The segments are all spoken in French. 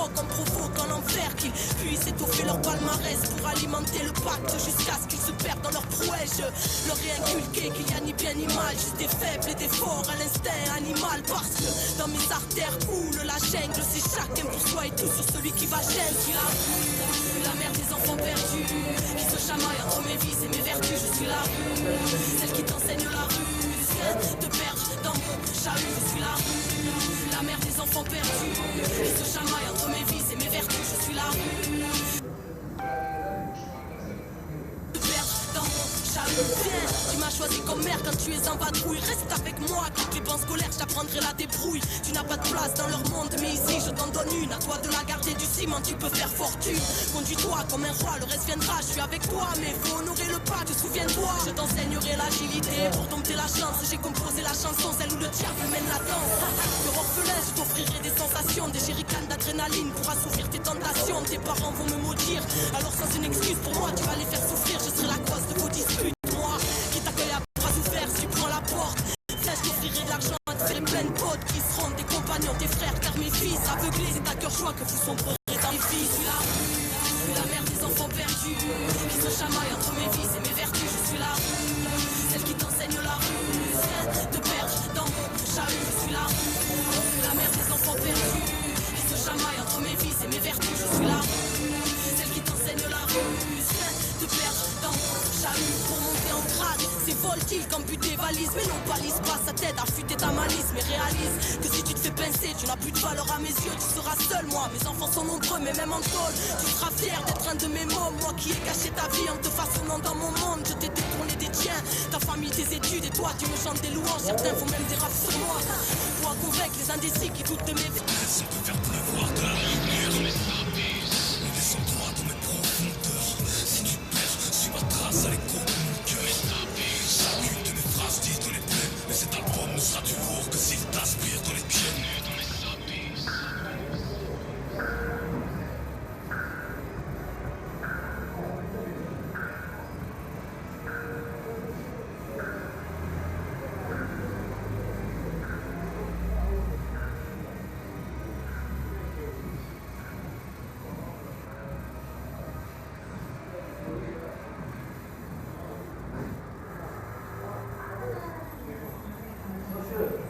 provoquent en provoquant l'enfer, qu'ils puissent étoffer leur palmarès pour alimenter le pacte jusqu'à ce qu'ils se perdent dans leur prouesse. Leur réinculquer qu'il n'y a ni bien ni mal, juste des faibles et des forts à l'instinct animal. Parce que dans mes artères coule la jungle, c'est chacun pour soi et tout sur celui qui va gêner. Je suis la rue, la mère des enfants perdus, qui se chamaille entre mes vices et mes vertus. Je suis la rue, celle qui t'enseigne la ruse, de perdre dans mon chahut. Je suis la rue, la mère des enfants perdus, qui se chamaille entre mes vices et mes vertus. Je suis la rue, de perdre dans mon chahut. Viens, tu m'as choisi comme mère quand tu es en vadrouille. Reste avec moi, toutes les bancs scolaires, je t'apprendrai la débrouille. Tu n'as pas de place dans leur monde, mais ici je t'en donne une. À toi de la garder du ciment, tu peux faire fortune. Conduis-toi comme un roi, le reste viendra. Je suis avec toi, mais faut honorer le pas, te souviens-toi. Je t'enseignerai l'agilité pour dompter la chance. J'ai composé la chanson, celle où le diable mène la danse. Pour orphelin, je t'offrirai des sensations, des jerrycans d'adrénaline pour assouvir tes tentations. Tes parents vont me maudire, alors sans une excuse pour moi, tu vas les faire souffrir. Je serai la cause de vos disputes. Moi, qui t'accueille à bras ouverts, si tu prends la porte. Je t'offrirai de l'argent à te faire plein de potes qui seront tes compagnons, tes frères, car mes fils aveuglés, c'est à cœur joie que vous sombrerez dans les vies. Je suis la rue, la mère des enfants perdus, qui se chamaille entre mes vices et mes vertus. Je suis la rue, celle qui t'enseigne la ruse, de perdre dans mon chahut. Je suis la rue, la mère des enfants perdus, qui se chamaille entre mes vices et mes vertus. Je suis la rue, celle qui t'enseigne la ruse, de perdre dans mon chahut. Pour monter en grade, c'est voltile comme but des valises. Mais non, balise pas sa tête à fuiter ta malice. Mais réalise que si tu te fais pincer, tu n'as plus de valeur à mes yeux. Tu seras seul, moi, mes enfants sont nombreux, mais même en tôle, tu seras fier d'être un de mes mômes. Moi qui ai caché ta vie en te façonnant dans mon monde. Je t'ai détourné des tiens, ta famille, tes études. Et toi, tu me chantes des louanges, certains font même des raps sur moi. Pour convaincre les indécis qui doutent de mes vies. Ça peut faire pleuvoir de la lumière dans les abysses. On descend droit dans mes profondeurs. Si tu perds, suis ma trace à l'écho de mon cœur. Chacune de mes phrases dites dans les plaies. Mais cet album ne sera du lourd que s'il t'aspire dans les pieds. Dans les abysses. Good.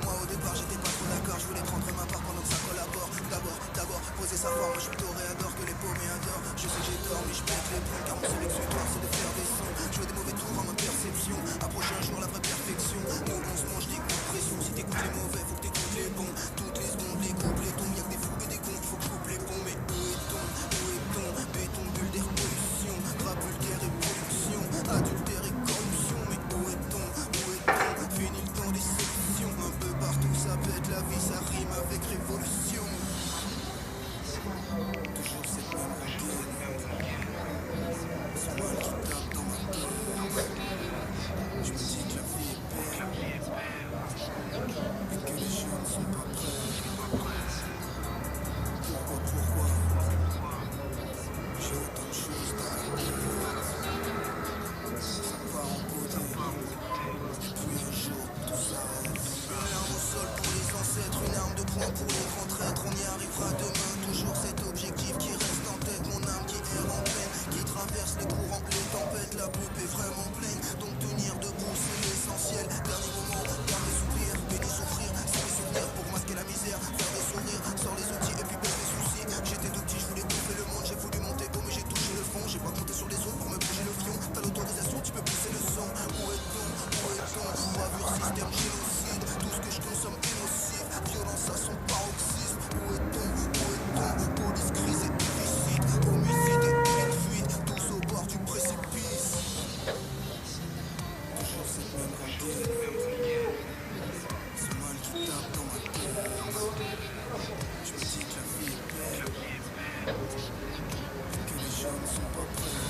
Moi au départ j'étais pas trop d'accord, je voulais prendre ma part pendant que ça collabore. D'abord, poser sa forme, je suis toréador que les paumés adorent. Je sais que j'ai tort mais je pète les plombs car mon seul exutoire c'est de faire des sons. Jouer des mauvais tours à ma perception, approcher un jour la vraie perfection. Nous on se mange des coups de pression, si t'écoutes les mauvais faut que t'écoutes les bons. Toutes les secondes les couples les tombes, y'a que des fous et des cons, il faut que je coupe les ponts. Mais où est-on, béton, bulle d'air pollution, rap vulgaire et pollution, adultère et corruption. Mais où est-on, fini le temps des solutions. Un peu partout ça pète, la vie ça rime avec révolution. Toujours cette même rengaine, ce mal qui tape dans ma tête. Je me dis que la vie est belle et que les gens ne sont pas prêts. Pourquoi j'ai autant de choses dans la tête. Ça part en beauté et puis un jour tout s'arrête. Une larme au sol pour les ancêtres, une arme de poing pour les grands traîtres. On y arrivera demain, toujours cet objectif qui reste en tête. Mon âme qui erre en pleine, qui traverse les courants, les tempêtes. La poupe est vraiment pleine, donc tenir debout c'est l'essentiel. Dernier moment, dernier soupir, béni souffrir, c'est mes souvenirs pour masquer la misère, faire des sourires, sors les outils et puis baisse les soucis. J'étais tout petit, je voulais bouffer le monde, j'ai voulu monter haut mais j'ai touché le fond. J'ai pas compté sur les autres pour me bouger le fion. T'as l'autorisation, tu peux pousser le son. Où est-on, bravure, système, génocide. Tout ce que je consomme est nocif, violence à son paroxysme. Où est-on, police, crise et illicite, homicide et clé de fuite, tous au bord du précipice. Toujours cette même rengaine, ce mal qui tape dans ma tête. Je me dis que la vie est belle et que les gens ne sont pas prêts.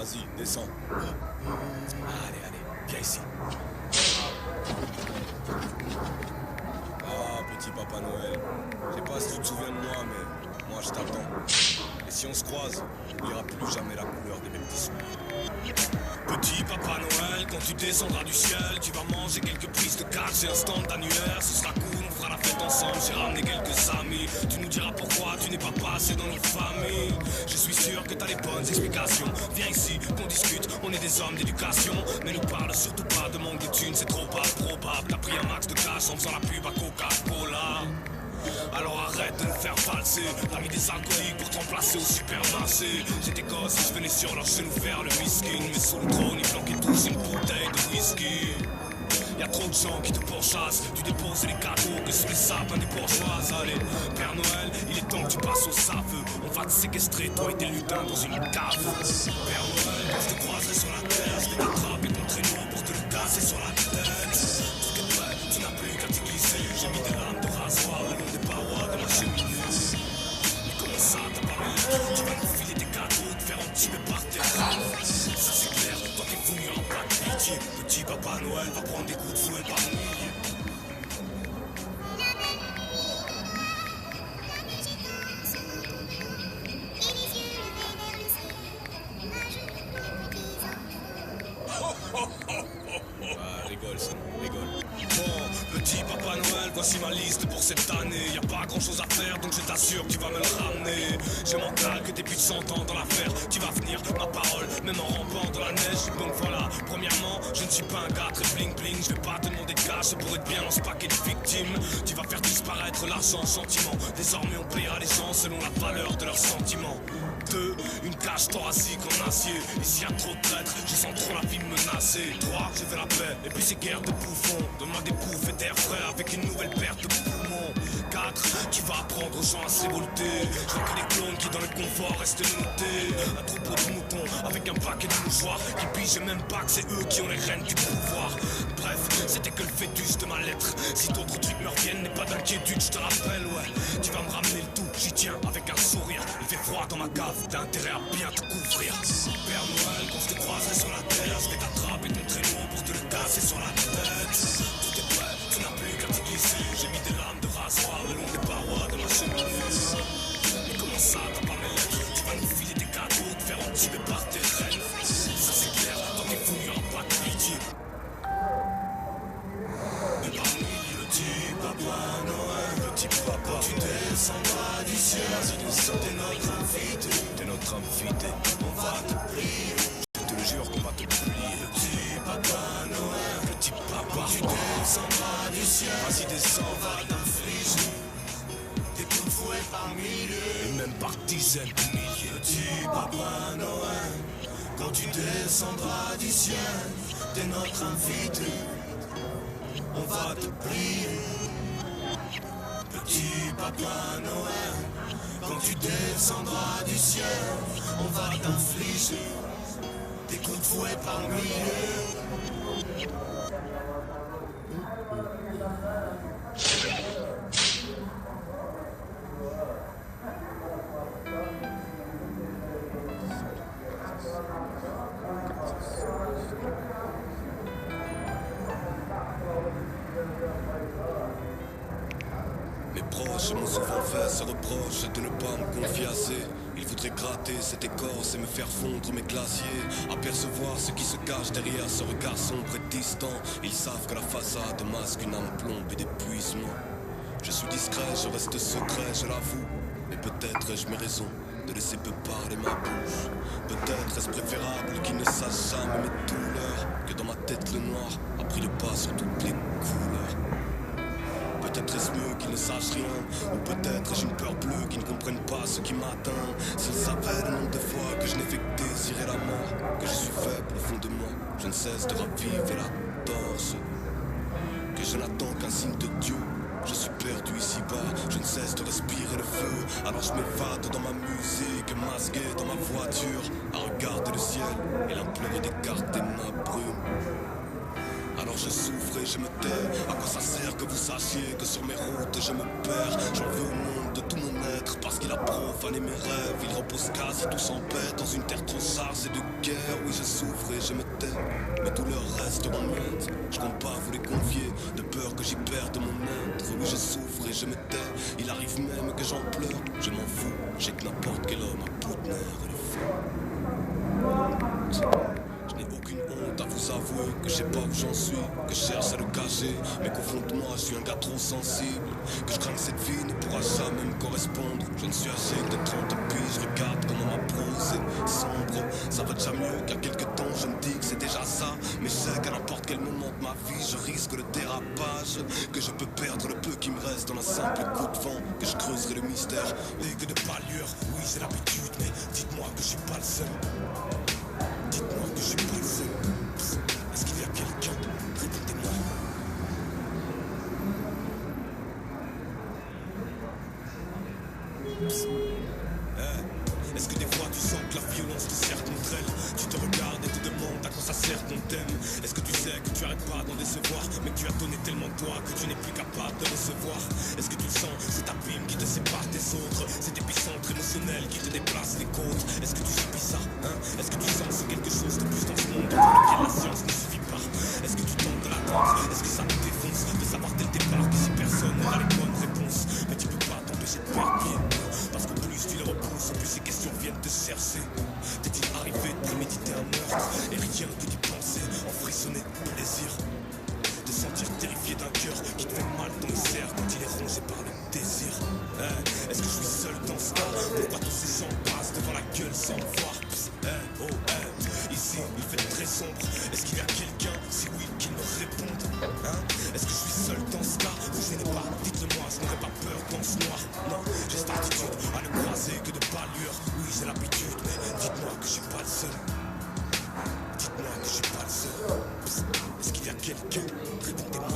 Vas-y, descends. Allez, allez, viens ici. Ah, petit Papa Noël. Je sais pas si tu te souviens de moi, mais moi je t'attends. Et si on se croise, on n'oubliera plus jamais la couleur de mes petits souliers. Petit Papa Noël, quand tu descendras du ciel, tu vas manger quelques prises de cash et un stand d'annuaire. Ce sera cool, on fera la fête ensemble, j'ai ramené quelques amis. Tu nous diras pourquoi tu n'es pas passé dans nos familles. Je suis sûr que t'as les bonnes explications. Viens ici, qu'on discute, on est des hommes d'éducation. Mais nous parle surtout pas de manque de thunes, c'est trop pas probable. T'as pris un max de cash en faisant la pub à Coca-Cola. Alors arrête de nous faire valser. T'as mis des alcooliques pour te remplacer au supermarché. J'étais gosse, je venais sur leur genou faire le miskin. Mais sous le trône, ils planquaient tous une bouteille de whisky. Y'a trop de gens qui te pourchassent. Tu déposes les cadeaux que sous les sapins des bourgeoises. Allez, Père Noël, il est temps que tu passes au saveux. On va te séquestrer, toi et tes lutins, dans une cave. Père Noël, quand je te croiserai sur la terre, je vais t'attraper ton traîneau pour te le casser sur la tête. Tout est prêt, tu n'as plus qu'à t'y glisser. J'ai mis des lames de rasoir le long des parois de ma cheminée. Mais comment ça, t'as pas mis? Tu vas nous filer des cadeaux, te faire entuber par terre. Ça c'est clair, toi t'es venu en pas de pitié. Petit Papa Noël va prendre des coups de fouet par milliers. Rigole, sinon, rigole. Bon, petit Papa Noël, voici ma liste pour cette année. Y'a pas grand chose à faire, donc je t'assure que tu vas me le ramener. J'ai mental que t'es plus de 100 ans dans l'affaire. Tu vas venir, ma parole, même en rampant dans la neige. Donc voilà, premièrement, je ne suis pas un gars très bling bling. Je vais pas te demander de cash pour être bien dans ce paquet de victimes. Tu vas faire disparaître l'argent, sentiment. Désormais on payera les gens selon la valeur de leurs sentiments. 2, une cage thoracique en acier. Ici y'a trop de traîtres, je sens trop la vie menacer. 3, je fais la paix, et puis c'est guerre de bouffons. Donne-moi des bouffées d'air frais avec une nouvelle perte de poumons. 4, tu vas apprendre aux gens à se révolter. Je vois que les clones qui dans le confort restent notés. Un troupeau de moutons avec un paquet de mouchoirs qui pigent même pas que c'est eux qui ont les rênes du pouvoir. Bref, c'était que le fœtus de ma lettre. Si d'autres trucs me reviennent, n'aie pas d'inquiétude, je te rappelle, ouais. Tu vas me ramener le tout, j'y tiens avec un sourire. Il fait froid dans ma cave, t'as intérêt à bien te couvrir. Père Noël, quand je te croiserai sur la terre, je vais t'attraper ton traîneau pour te le casser sur la tête. Tout est prêt, tu n'as plus qu'à t'y glisser. J'ai mis des lames de rasoir le long des parois de ma cheminée. Mais comment ça, t'as pas mes lettres? Tu vas nous filer des cadeaux, te faire entuber par tes reines. Ça c'est clair, dans tes fouilles, y'aura pas de pitié. Mais parmi petit Papa Noël, petit papa, tu descendras du ciel. Vas-y, descends, t'es notre invité, t'es notre invité. On va te prier, je te le jure qu'on va te plier. Petit Papa Noël, petit papa, tu descendras du ciel. Vas-y, descends, on va t'infliger des coups de fouet par milliers, et même par dizaines de milliers. Petit Papa Noël, quand tu descendras du ciel, t'es notre invité. On va te prier. Petit Papa Noël, quand tu descendras du ciel, on va t'infliger des coups de fouet par milliers. Mes proches m'ont souvent fait ce reproche de ne pas me confier assez. Ils voudraient gratter cette écorce et me faire fondre mes glaciers. Apercevoir ce qui se cache derrière ce regard sombre et distant. Ils savent que la façade masque une âme plombe et d'épuisement. Je suis discret, je reste secret, je l'avoue. Mais peut-être ai-je mes raisons de laisser peu parler ma bouche. Peut-être est-ce préférable qu'ils ne sachent jamais mes douleurs, que dans ma tête le noir a pris le pas sur toutes les couleurs. Peut-être est-ce mieux qu'ils ne sachent rien, ou peut-être ai-je une peur bleue qui ne comprenne pas ce qui m'atteint. S'ils savaient le nombre de fois que je n'ai fait que désirer la mort, que je suis faible au fond de moi, je ne cesse de raviver la torse, que je n'attends qu'un signe de Dieu. Je suis perdu ici-bas, je ne cesse de respirer le feu. Alors je m'évade dans ma musique, masqué dans ma voiture, à regarder le ciel et l'implorer d'écarter ma brume. Alors je souffre et je me tais, à quoi ça sert que vous sachiez sachiez que sur mes routes je me perds. J'en veux au monde de tout mon être parce qu'il a profané mes rêves. Il repose quasi tous en paix dans une terre trop chargée de guerre. Oui, je souffre et je me tais, mais tout leur reste en miettes. Je compte pas vous les confier, de peur que j'y perde mon être. Oui, je souffre et je me tais, il arrive même que j'en pleure. Je m'en fous, j'ai que n'importe quel homme à bout de nerfs et de feu. Je n'ai aucune honte à vous avouer que je sais pas où j'en suis, que je cherche à le cacher, mais qu'au fond de moi je suis un gars trop sensible, que je crains que cette vie ne pourra jamais me correspondre. Je ne suis âgé que de 30 piges, je regarde comment ma prose est sombre. Ça va déjà mieux qu'il y a quelques temps, je me dis que c'est déjà ça, mais je sais qu'à n'importe quel moment de ma vie je risque le dérapage, que je peux perdre le peu qui me reste dans un simple coup de vent, que je creuserai le mystère et que de pâlure. Oui, j'ai l'habitude, mais dites-moi que je suis pas le seul. Dites-moi que je suis pas le seul. Est-ce qu'il y a quelqu'un? Répondez-moi. Est-ce que des fois tu sens que la violence te serre contre elle? Tu te regardes et te demandes à quoi ça sert qu'on t'aime. Est-ce que tu sais que tu arrêtes pas d'en décevoir, mais que tu as donné tellement de toi que tu n'es plus capable de recevoir? Est-ce que tu le sens, cet abîme qui te sépare des autres, cet épicentre émotionnel qui te déplace les côtes? Est-ce que tu subis ça, hein? Est-ce que tu sens c'est quelque chose de plus dans ce monde pour lequel la science ne suffit pas? Est-ce que tu tentes de l'attendre? Est-ce que ça te défonce de savoir dès le départ que si personne n'aura les bonnes réponses? Mais tu peux pas t'empêcher de perdre pied, parce qu'au plus tu les repousses, au plus ces questions viennent te chercher. T'es-il arrivé de préméditer un meurtre et rien que d'y penser, en frissonner de plaisir, de sentir terrifié d'un cœur qui te fait mal dans les serres quand il est rongé par le désir? Est-ce que je suis seul dans ce cas? Pourquoi tous ces gens passent devant la gueule sans me voir? Ici il fait très sombre. Est-ce qu'il y a quelqu'un? Si oui, qu'il me réponde, hein? Est-ce que je suis seul dans ce cas? Vous gênez pas, dites-le-moi, je n'aurais pas peur dans ce noir. Non, j'ai cette attitude à ne croiser que de pâlure. Oui, j'ai l'habitude, mais dites-moi que je suis pas le seul. Dites-moi que je suis pas le seul. Est-ce qu'il y a quelqu'un? Répondez-moi.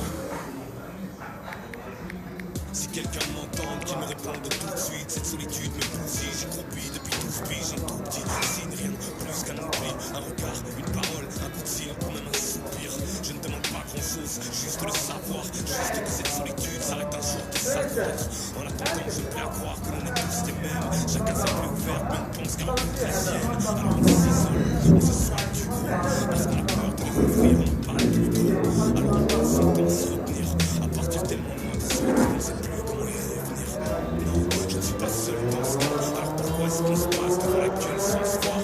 Si quelqu'un m'entend, qu'il me réponde tout de suite. Cette solitude me bousille, j'ai croupi depuis 12 piges, j'ai tout petit signe, rien de plus qu'un oubli. Un regard, une parole, un coup de cil, ou même un soupir. Je ne demande pas grand chose, juste le savoir. Juste que cette solitude s'arrête un jour de s'accroître. En attendant, je me plais à croire que l'on est tous les mêmes. Chacun sa plus ouverte, mais on pense qu'elle rencontre la sienne. Alors on s'isole, on se soigne du gros, parce qu'on a peur de les ouvrir, on parle plus gros. Alors on passe son temps à se retenir, à partir tellement loin des autres, on ne sait plus comment y revenir. Non, je ne suis pas seul dans ce cas. Alors pourquoi est-ce qu'on se passe devant la gueule sans se voir?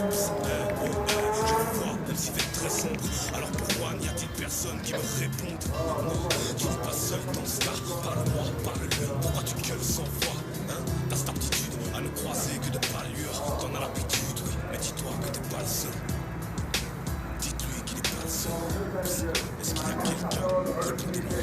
Je vous vois, même s'il fait très sombre. Alors pourquoi n'y a-t-il personne qui me réponde? Non, tu n'es pas seul dans ce cas. Parle-moi, parle-le. Pourquoi tu gueules sans voix, hein? T'as cette aptitude à ne croiser que de pâlure. T'en as l'habitude, oui, mais dis-toi que t'es pas le seul. Dites-lui qu'il est pas le seul. Est-ce qu'il y a quelqu'un? Répondez-moi.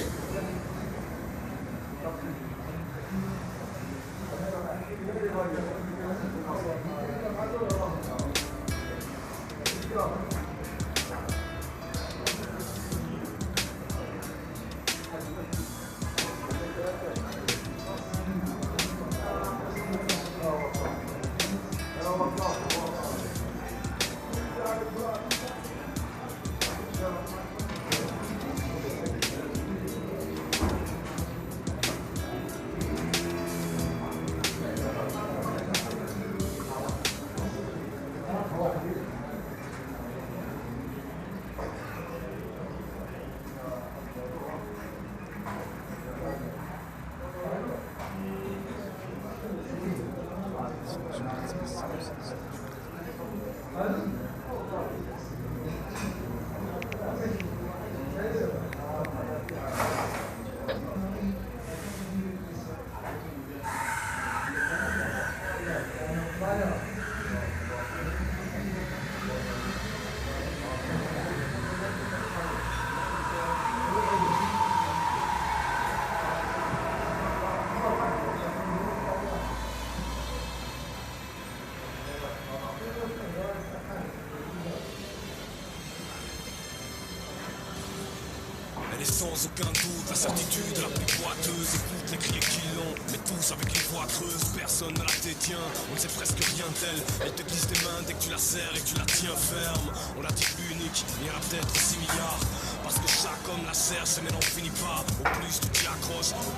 Sans aucun doute, la certitude la plus boiteuse. Écoute les cris qui l'ont, mais tous avec une voix creuse. Personne ne la détient, on ne sait presque rien d'elle. Elle te glisse des mains dès que tu la serres et que tu la tiens ferme. On la dit unique, il y en a peut-être 6 milliards. Parce que chaque homme la cherche, mais n'en finit pas. Au plus tu t'y accroches, au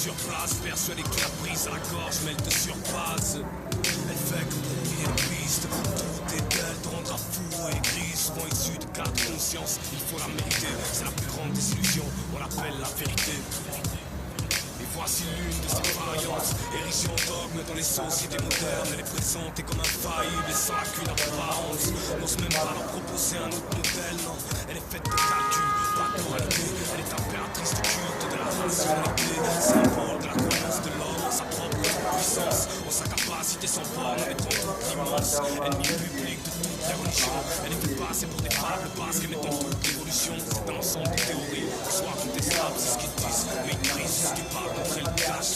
sur place, persuadé que la prise à la gorge mêle de surpasse. Elle fait que brouiller une piste, tout est belle, te rendra fou et gris, souvent issu de cas de conscience. Il faut la mériter, c'est la plus grande désillusion, on l'appelle la vérité. Et voici l'une de ces variantes, érigée en dogme dans les sociétés modernes. Elle est présentée comme infaillible et sans lacune apparente. N'ose même pas leur proposer un autre modèle, non. Elle est faite de calcul, pas de moralité. Elle est impératrice du culte de la rationalité, symbole de la croyance de l'homme en sa propre puissance, en sa capacité sans borne à mettre en doute l'immense. Ennemi public de toutes les religions, elle est fait passer pour des fables parce qu'elle met en doute l'évolution. C'est un ensemble de théories, soit contestables, c'est ce qu'ils disent, mais ils trisent ce qu'ils parlent contre elle cache.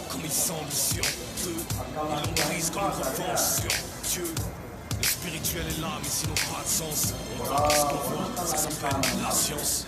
Comme il semble sur eux, ils l'ont prise comme une revanche sur Dieu. Le spirituel est là, mais sinon pas de sens. On voit pas ce qu'on voit, ça s'appelle la science.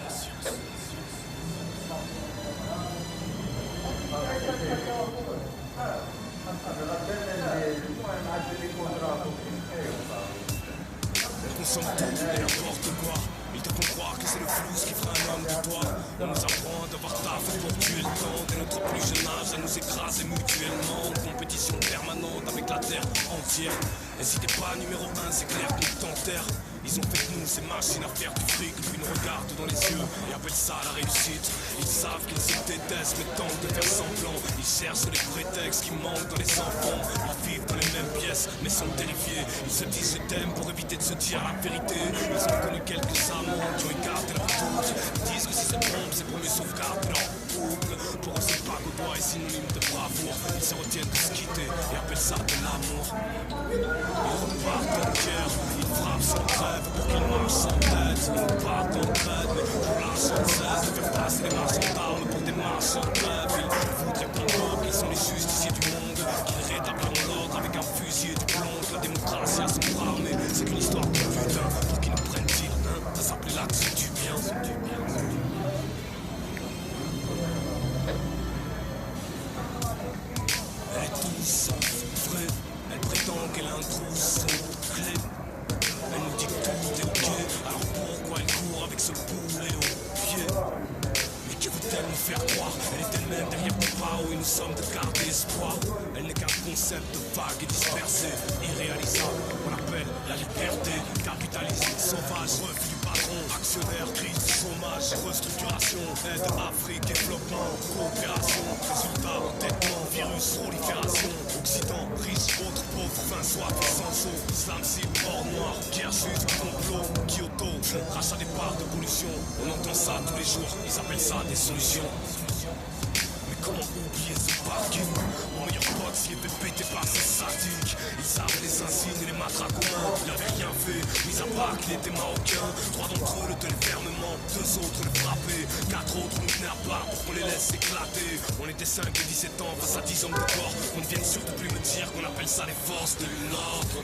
On consomme tout et n'importe quoi. Ils te font croire que c'est le flou qui fera un homme du doigt. On nous apprend à devoir taffer pour tuer le temps. Dès notre plus jeune âge à nous écraser mutuellement. En compétition permanente avec la terre entière. N'hésitez pas, numéro 1, c'est clair qu'on t'enterre. Ils ont fait de nous ces machines à faire du fric. Puis nous regardent dans les yeux et appellent ça la réussite. Ils savent qu'ils se détestent mais tentent de faire semblant. Ils cherchent les prétextes qui manquent dans les enfants. Ils vivent dans les mêmes pièces mais sont terrifiés. Ils se disent je t'aime pour éviter de se dire la vérité. Ils ont connu quelques amants qui ont écarté leur doute. Ils disent que si c'est bombe c'est pour mieux sauvegarder leur boucle. Pour eux c'est pas que bois est synonyme de bravoure. Ils se retiennent de se quitter et appellent ça de l'amour. Ils repartent en guerre, ils frappent sans trêve pour qu'ils marchent sans tête. Ils partent en trêve mais pour l'argent de cesse de faire passer les marchands d'armes pour des marches en trêve. Ils voudraient comprendre qu'ils sont les justiciers du monde, qu'ils rétabliront l'ordre avec un fusil et du plomb. La démocratie a son bras mais c'est qu'une histoire de putain. Pour qu'ils nous prennent-ils, hein, ça s'appelait l'action du bien. Elle est tout sauf vraie, elle prétend qu'elle a un trousseau de clés. Elle nous dit que tout est ok, alors pourquoi elle court avec ce boulet au pied? Mais que veut-elle nous faire croire? Elle est elle-même derrière Papa où nous sommes de garder espoir. Elle n'est qu'un concept vague et dispersé, irréalisable. On appelle la liberté, capitalisme sauvage, refus du patron, actionnaire, crise, chômage, restructuration, aide Afrique, développement, coopération, résultat, endettement, virus, prolifération, Occident, riche, autre pauvre, fin, soif, sans eau, islam cible, or noir, guerre juste, complot, Kyoto, rachat des parts de pollution. On entend ça tous les jours, ils appellent ça des solutions. Mais comment oublier ce parking? Mon meilleur pote s'y est fait péter par ces sadiques. Ils avaient les insignes et les matraques aux mains. Il avait rien fait, mis à part qu'il était marocain. 3 d'entre eux le tenaient fermement, 2 autres le frappaient. 4 autres nous tenaient à part pour qu'on les laisse éclater. On était 5 et 17 ans face à 10 hommes de corps. On ne vienne surtout plus me dire qu'on appelle ça les forces de l'ordre.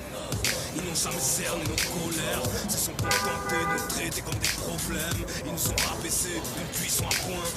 Ils n'ont jamais cerné notre colère, se sont contentés de nous traiter comme des problèmes. Ils nous ont rabaissés d'une cuisson à point.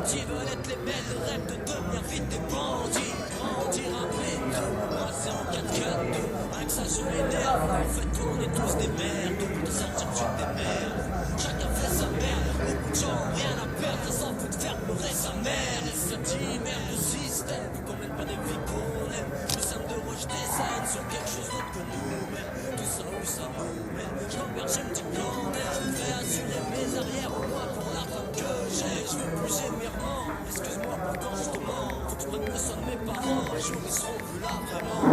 Petits veulent être les belles, le rêve de devenir vite des bandits. Grandir à pétard. se m'énerve. En fait, on est tous des merdes, au bout de certitude des merdes. Chacun fait sa merde, beaucoup de gens ont rien à perdre, ça s'en fout de faire pleurer sa mère. Et se dit merde le système, qu'on mène pas des vies qu'on aime. Le simple de rejeter ça sur quelque chose d'autre que nous-mêmes. Tout ça, où ça nous mène. Je m'emmerde, je me dis quand même. Je vais assurer mes arrières au moins pour la femme que j'ai. Je veux plus aimer vraiment. Excuse-moi pour quand je te mens. Faut que je prenne le son de mes parents. Un jour ils seront plus là vraiment.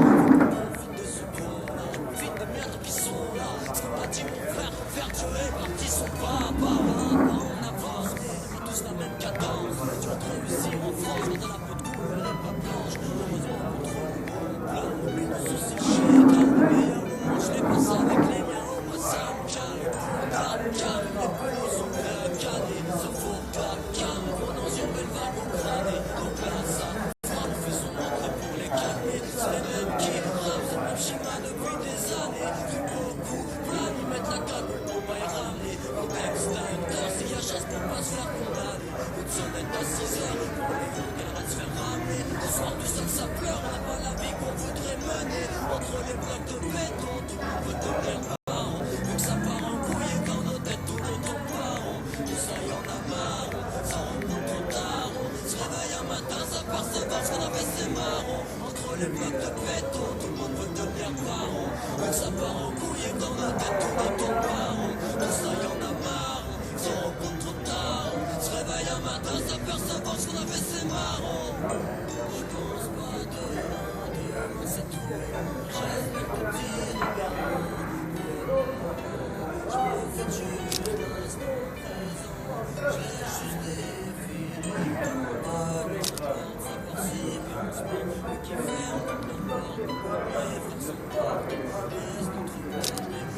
Profite de ce qu'on a. Profite des miens qui sont là. Ce qu'on m'a dit mon frère, faire Dieu est parti son papa. On avance, on a tous la même cadence. Tu vas te réussir en France, dans la peau de cou, elle est pas blanche. Heureusement on trouve le bon plan. Oublie nos soucis chez les meilleurs moments, je les passe avec les miens. Au moins ça me calme, calme. Les pelots sont bien calés, ça faut pas calme. On dans une belle vague au crâne. Donc là ça on fait son entrée pour les calmer. C'est les mêmes qui rappent, c'est le même schéma depuis des années. Plus beaucoup, plein ils mettent la cagoule pour pas y ramener. Au extincteur, s'il y a chasse pour pas se faire condamner. Une semaine à 6 heures, pour les jours qu'elle reste se faire ramener. Ce soir tout seul ça pleure, on n'a pas la vie qu'on voudrait mener. Entre les blocs de béton, tout le monde veut devenir parent. Vu que ça part en couille et dans nos têtes tout nos tombes par an. Tout ça y en a marre, ça remonte trop tard. On se réveille un matin, ça percevoir ce qu'on a fait c'est marrant. Entre les blocs de béton, tout le monde veut devenir parent. Vu que ça part en couille et dans nos têtes tout nos tombes par an. Tout ça y en a marre, ça remonte trop tard. On se réveille un matin, ça percevoir ce qu'on a fait c'est marrant. Je pense pas demain c'est tout. Je respecte le pire. Je me fais juste l'instant présent. Je laisse juste défiler. Savoir si bien on se met. Mais qui ferme notre porte. Les frères sont morts. Laisse notre monde.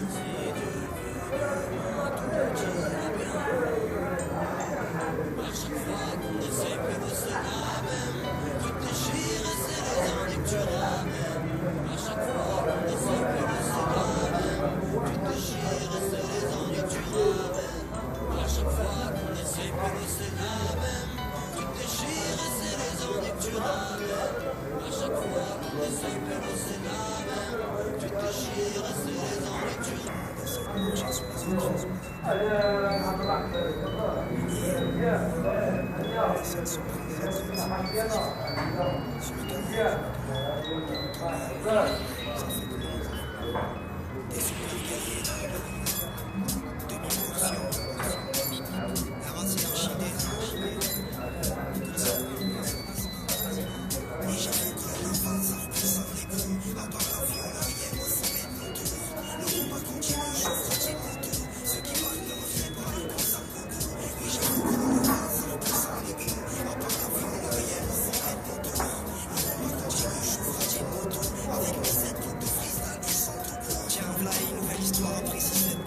Si Dieu veut demain, tout ira bien. À chaque fois qu'on essaye, plus beau c'est la même. Tu te déchires et c'est les années que tu ramènes. À chaque fois qu'on essaye, plus beau c'est la même. Tu te déchires et c'est les années que tu ramènes. À chaque fois qu'on essaye, plus beau c'est la même. Tu te déchires et c'est les années que tu ramènes. À chaque fois qu'on essaye, plus beau c'est la même. Tu te déchires et c'est les années que tu ramènes. Tiens, voilà une nouvelle histoire après 6-7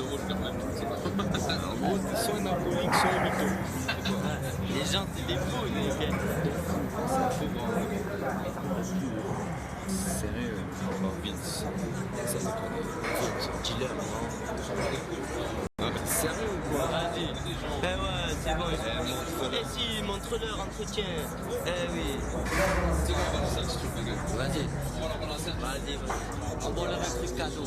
drôle quand même. En gros, t'es soit un alcoolique, soit un mytho. Les gens, c'est des fous, les gars. Sérieux, Vince. Ça déconne. Dis-le, non? Ah, mais sérieux ou quoi? Vas-y. Eh ouais, c'est bon. Eh si, montre-leur, entretien. Eh oui. C'est quoi, on va lancer ce truc, les gars? Vas-y. On va lancer un truc. Vas-y, on va leur un truc cadeau.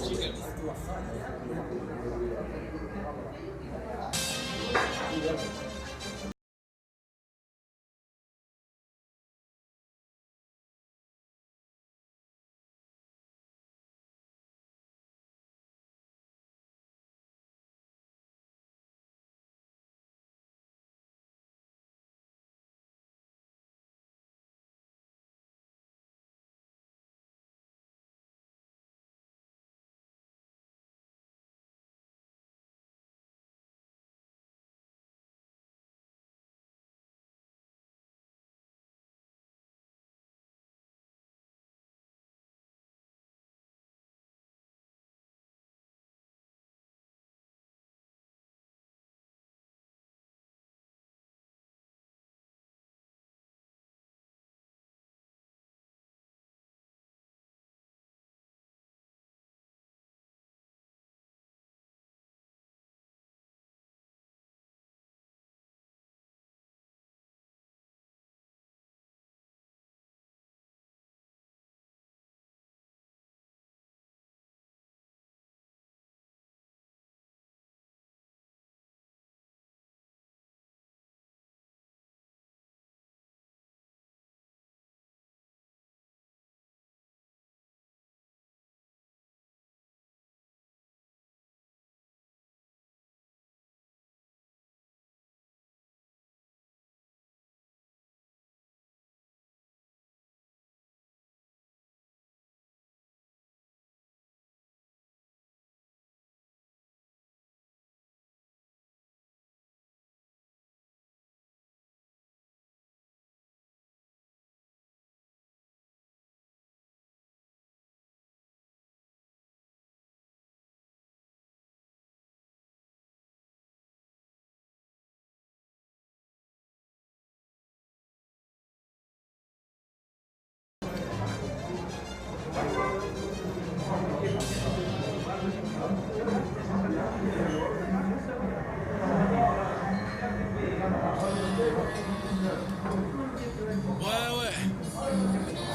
Ouais.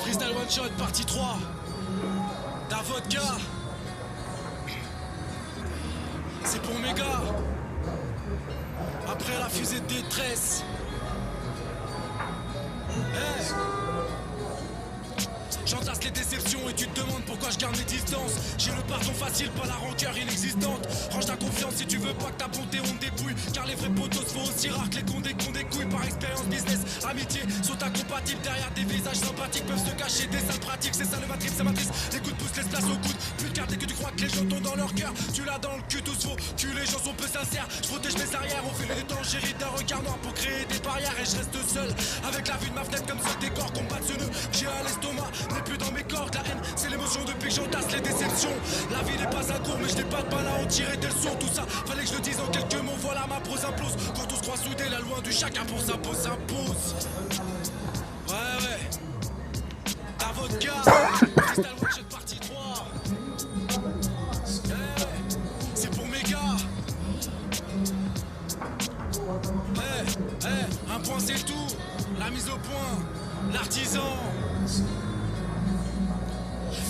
Freestyle One Shot, partie 3. Da vodka. C'est pour mes gars. Après la fusée de détresse. Hey. J'entasse les déceptions et tu te demandes pourquoi je garde mes distances. J'ai le pardon facile, pas la rancœur inexistante. Range ta confiance si tu veux pas que ta bonté on te dépouille. Car les vrais potos se font aussi rares que les cons des couilles. Par expérience business, amitié sont incompatibles. Derrière des visages sympathiques peuvent se cacher des sales pratiques. C'est ça le matrice, c'est matrice. Les coups de pouce laissent place au coude. Plus de carte que tu crois que les gens t'ont dans leur cœur. Tu l'as dans le cul, tout se vaut. Tu les gens sont peu sincères. Je protège mes arrières au fil du temps. J'hérite d'un regard noir pour créer des barrières. Et je reste seul avec la vue de ma fenêtre comme seul décor. Combat ce nœud j'ai à l'estomac. N'est plus dans mes cordes. La haine, c'est l'émotion depuis que j'entasse les déceptions. La vie n'est pas un cours, mais je n'ai pas de balle à en tirer des leçons. Tout ça, fallait que je le dise en quelques mots. Voilà ma prose implose. Quand on se croit soudés, la loi du chacun pour s'impose. Ouais. Ta vodka. Freestyle One Shot partie 3. C'est pour mes gars. Un point c'est tout. La mise au point. L'artisan.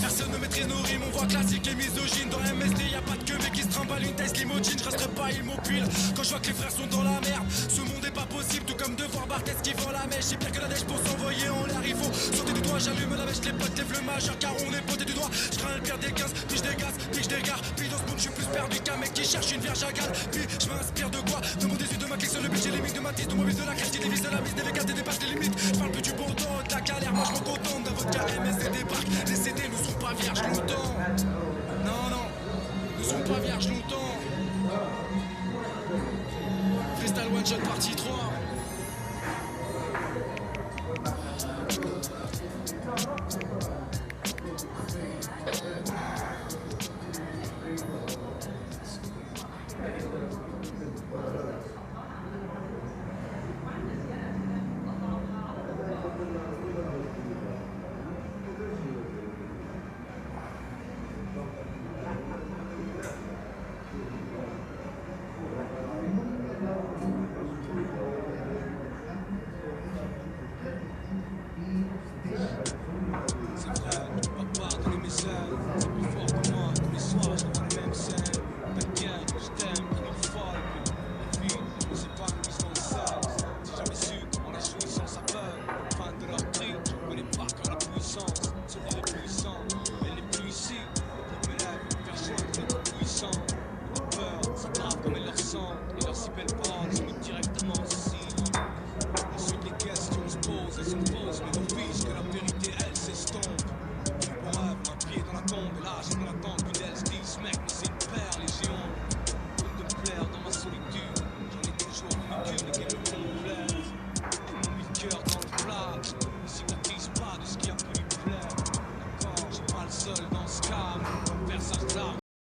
Personne ne maîtrise nos rimes, on voit classique et misogyne. Dans MSD y'a pas de queue mais qui se trimballe une taille limousine. Je resterai pas immobile quand je vois que les frères sont dans la merde. Ce monde est pas possible, tout comme de voir Barthez qui vend la mèche. J'ai pire que la neige pour s'envoyer en l'air. Il faut sauter du doigt, j'allume la mèche, les potes lèvent le majeur car on est poté du doigt. Je crains le pire des 15, puis je dégaze, puis je dégare. Puis dans ce monde je suis plus perdu qu'un mec qui cherche une vierge à gale. Puis je m'inspire de quoi? De mon déçu, de ma clique sur le budget, les mix de ma tisse, de mon de la crête qui dévisse de la mise, des V4 et dépasse les limites. Je parle plus du bon temps, de la galère, moi je m'en contente. D'un vodka MSD débarque, les CD ne sont pas vierges longtemps. Non, ne sont pas vierges longtemps. Freestyle One Shot partie 3. descendent et leurs si belles pentes